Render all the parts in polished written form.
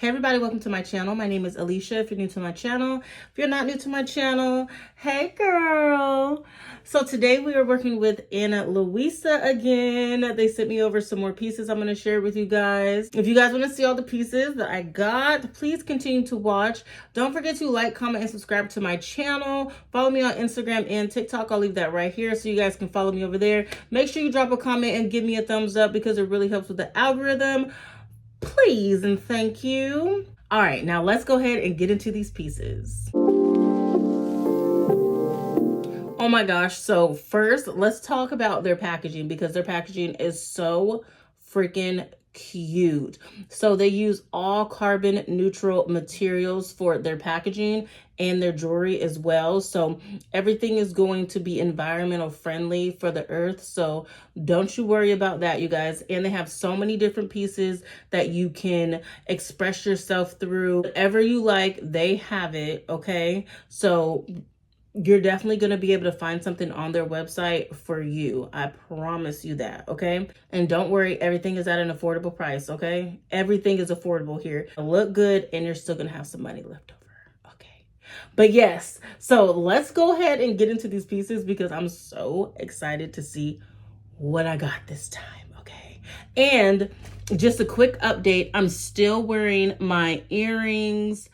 Hey everybody, welcome to my channel. My name is Alishia. If you're new to my channel, if you're not new to my channel, hey girl. So today we are working with Ana Luisa again. They sent me over some more pieces I'm going to share with you guys. If you guys want to see all the pieces that I got, please continue to watch. Don't forget to like, comment, and subscribe to my channel. Follow me on Instagram and TikTok. I'll leave that right here so you guys can follow me over there. Make sure you drop a comment and give me a thumbs up because it really helps with the algorithm. Please and thank you. All right, now let's go ahead and get into these pieces. Oh my gosh, so first let's talk about their packaging because their packaging is so freaking cute. So they use all carbon neutral materials for their packaging and their jewelry as well. So everything is going to be environmental friendly for the earth. So don't you worry about that, you guys. And they have so many different pieces that you can express yourself through. Whatever you like, they have it, okay? So you're definitely going to be able to find something on their website for you. I promise you that, okay? And don't worry, everything is at an affordable price, okay? Everything is affordable here. Look good and you're still going to have some money left over, okay? But yes, so let's go ahead and get into these pieces because I'm so excited to see what I got this time, okay? And just a quick update, I'm still wearing my earrings,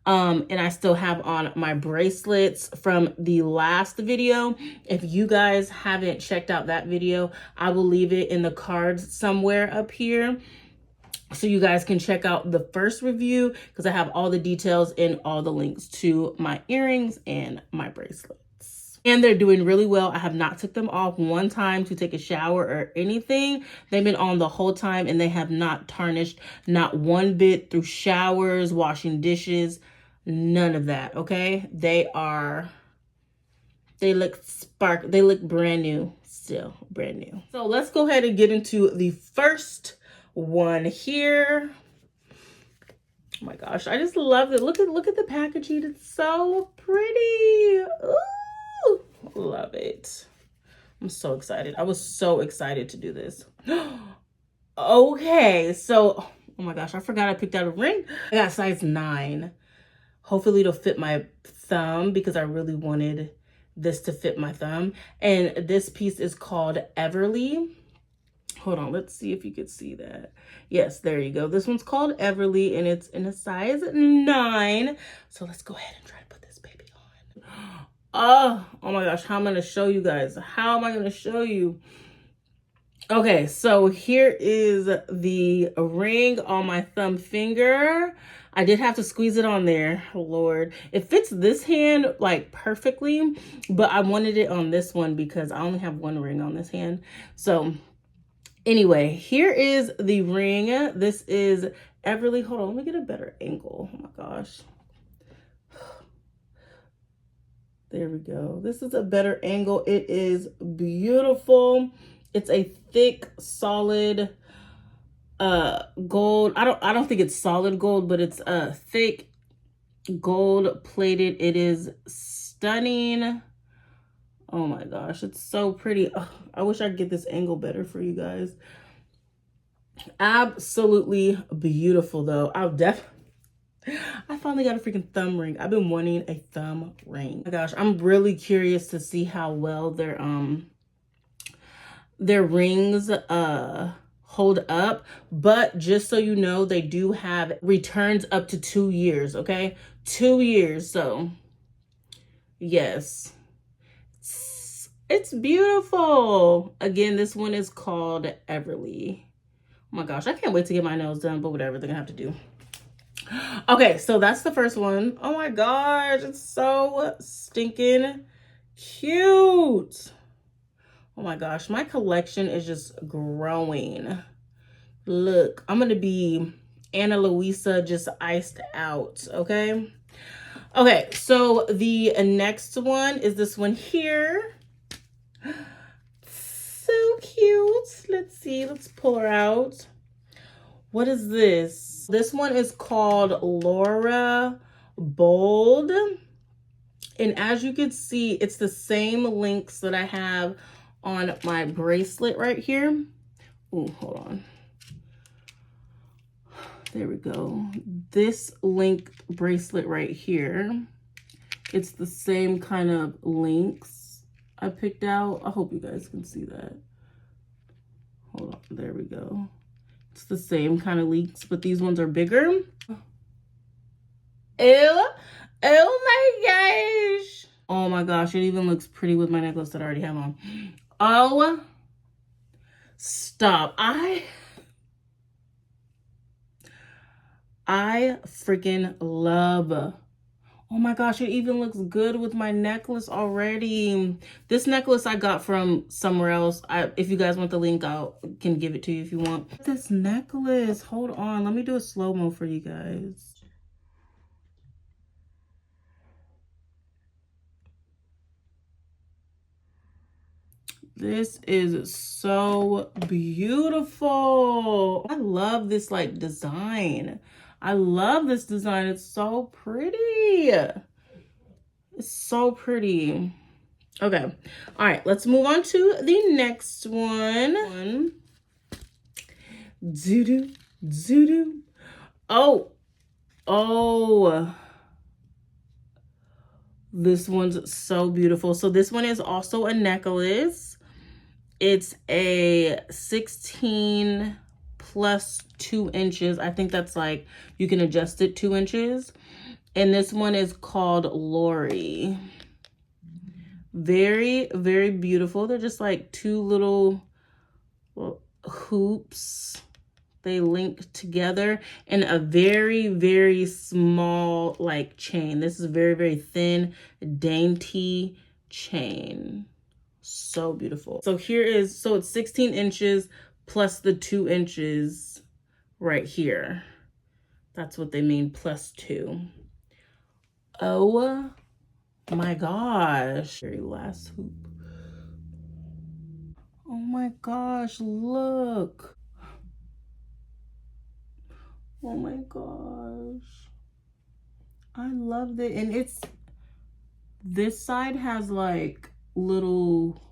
and I still have on my bracelets from the last video. If you guys haven't checked out that video, I will leave it in the cards somewhere up here so you guys can check out the first review because I have all the details and all the links to my earrings and my bracelets. And they're doing really well. I have not took them off one time to take a shower or anything. They've been on the whole time and they have not tarnished, not one bit through showers, washing dishes. None of that, okay? They look they look brand new, still brand new. So let's go ahead and get into the first one here. Oh my gosh, I just love it. Look at the packaging. It's so pretty. Ooh, love it. I'm so excited. I was so excited to do this. Okay, so, oh my gosh, I forgot I picked out a ring. I got size 9. Hopefully it'll fit my thumb because I really wanted this to fit my thumb. And this piece is called Everly. Hold on, let's see if you could see that. Yes, there you go. This one's called Everly and it's in a size 9. So let's go ahead and try to put this baby on. Oh my gosh, how am I going to show you guys? How am I going to show you? Okay, so here is the ring on my thumb finger. I did have to squeeze it on there. Oh, Lord. It fits this hand like perfectly, but I wanted it on this one because I only have one ring on this hand. So anyway, here is the ring. This is Everly. Hold on, let me get a better angle. Oh my gosh. There we go. This is a better angle. It is beautiful. It's a thick, solid gold. I don't think it's solid gold, but it's thick gold plated. It is stunning. Oh my gosh, it's so pretty. Oh, I wish I could get this angle better for you guys. Absolutely beautiful though. I finally got a freaking thumb ring. I've been wanting a thumb ring. Oh my gosh, I'm really curious to see how well their rings hold up, but just so you know, they do have returns up to 2 years, okay? 2 years. So yes, it's beautiful. Again, this one is called Everly. Oh my gosh, I can't wait to get my nails done, but whatever, they're gonna have to do. Okay, so that's the first one. Oh my gosh, it's so stinking cute. Oh my gosh, my collection is just growing. Look, I'm going to be Ana Luisa just iced out, okay? Okay, so the next one is this one here. So cute. Let's see, let's pull her out. What is this? This one is called Loree Bold. And as you can see, it's the same links that I have on my bracelet right here. Oh, hold on. There we go. This link bracelet right here. It's the same kind of links I picked out. I hope you guys can see that. Hold on, there we go. It's the same kind of links, but these ones are bigger. Ew. Oh my gosh. Oh my gosh, it even looks pretty with my necklace that I already have on. Oh, stop. I freaking love. Oh my gosh, it even looks good with my necklace already. This necklace I got from somewhere else. If you guys want the link, I can give it to you if you want. This necklace, hold on. Let me do a slow-mo for you guys. This is so beautiful. I love this like design. I love this design. It's so pretty. It's so pretty. Okay. All right. Let's move on to the next one. Doo-doo. Doo-doo. Oh. Oh. This one's so beautiful. So this one is also a necklace. It's a 16 plus 2 inches. I think that's like, you can adjust it 2 inches. And this one is called Loree. Very, very beautiful. They're just like two little hoops. They link together in a very, very small like chain. This is a very, very thin, dainty chain. So beautiful. So here is, so it's 16 inches plus the 2 inches right here. That's what they mean, plus 2. Oh my gosh. Very last hoop. Oh my gosh, look. Oh my gosh. I love it. And it's, this side has like little,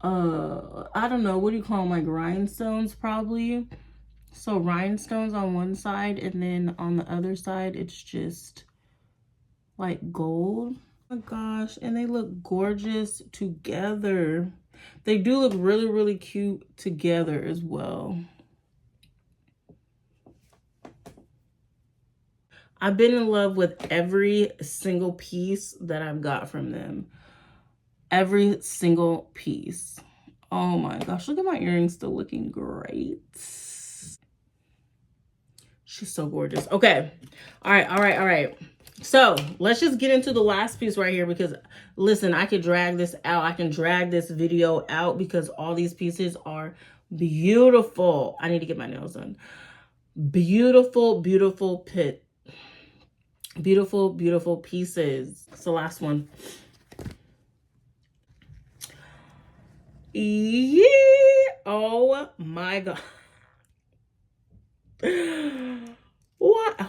I don't know, what do you call them? Like rhinestones probably. So rhinestones on one side, and then on the other side, it's just like gold. Oh my gosh, and they look gorgeous together. They do look really, really cute together as well. I've been in love with every single piece that I've got from them. Every single piece. Oh my gosh, look at my earrings still looking great. She's so gorgeous. Okay. All right. So let's just get into the last piece right here, because listen, I could drag this out. I can drag this video out because all these pieces are beautiful. I need to get my nails done. Beautiful, beautiful pit. Beautiful, beautiful pieces. It's the last one. Yeah. Oh my God.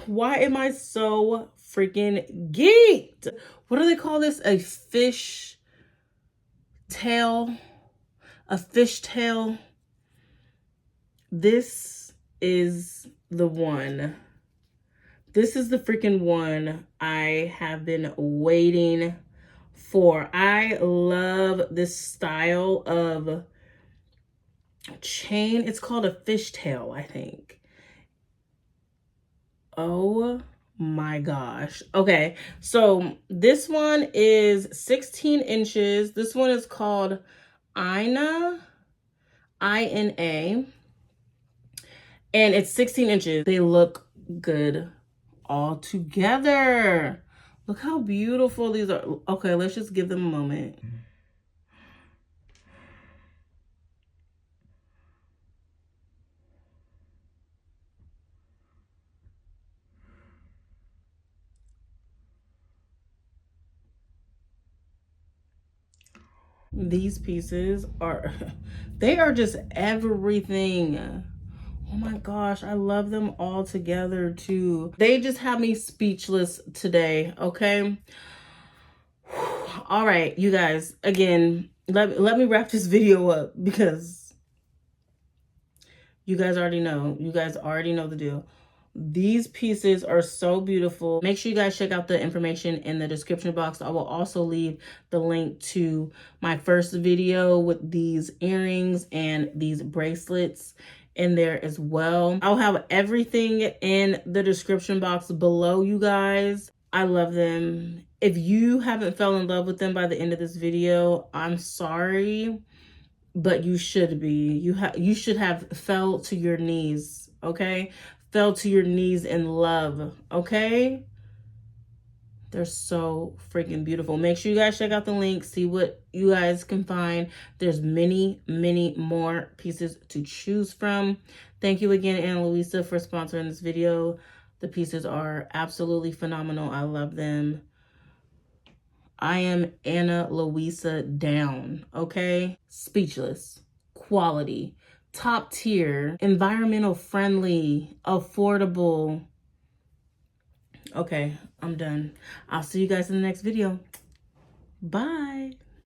Why am I so freaking geeked? What do they call this? A fish tail? A fish tail? This is the one. This is the freaking one I have been waiting for. I love this style of chain. It's called a fishtail, I think. Oh my gosh. Okay, so this one is 16 inches. This one is called Ina, I-N-A, and it's 16 inches. They look good all together. Look how beautiful these are. Okay, let's just give them a moment. These pieces are, they are just everything. Oh my gosh, I love them all together too. They just have me speechless today, okay? All right, you guys, again, let me wrap this video up, because you guys already know. You guys already know the deal. These pieces are so beautiful. Make sure you guys check out the information in the description box. I will also leave the link to my first video with these earrings and these bracelets in there as well. I'll have everything in the description box below, you guys. I love them. If you haven't fell in love with them by the end of this video, I'm sorry, but you should be. You should have fell to your knees, okay? Fell to your knees in love, okay? They're so freaking beautiful. Make sure you guys check out the link, see what you guys can find. There's many, many more pieces to choose from. Thank you again, Ana Luisa, for sponsoring this video. The pieces are absolutely phenomenal. I love them. I am Ana Luisa down, okay? Speechless. Quality. Top tier. Environmental friendly. Affordable. Okay, I'm done. I'll see you guys in the next video. Bye.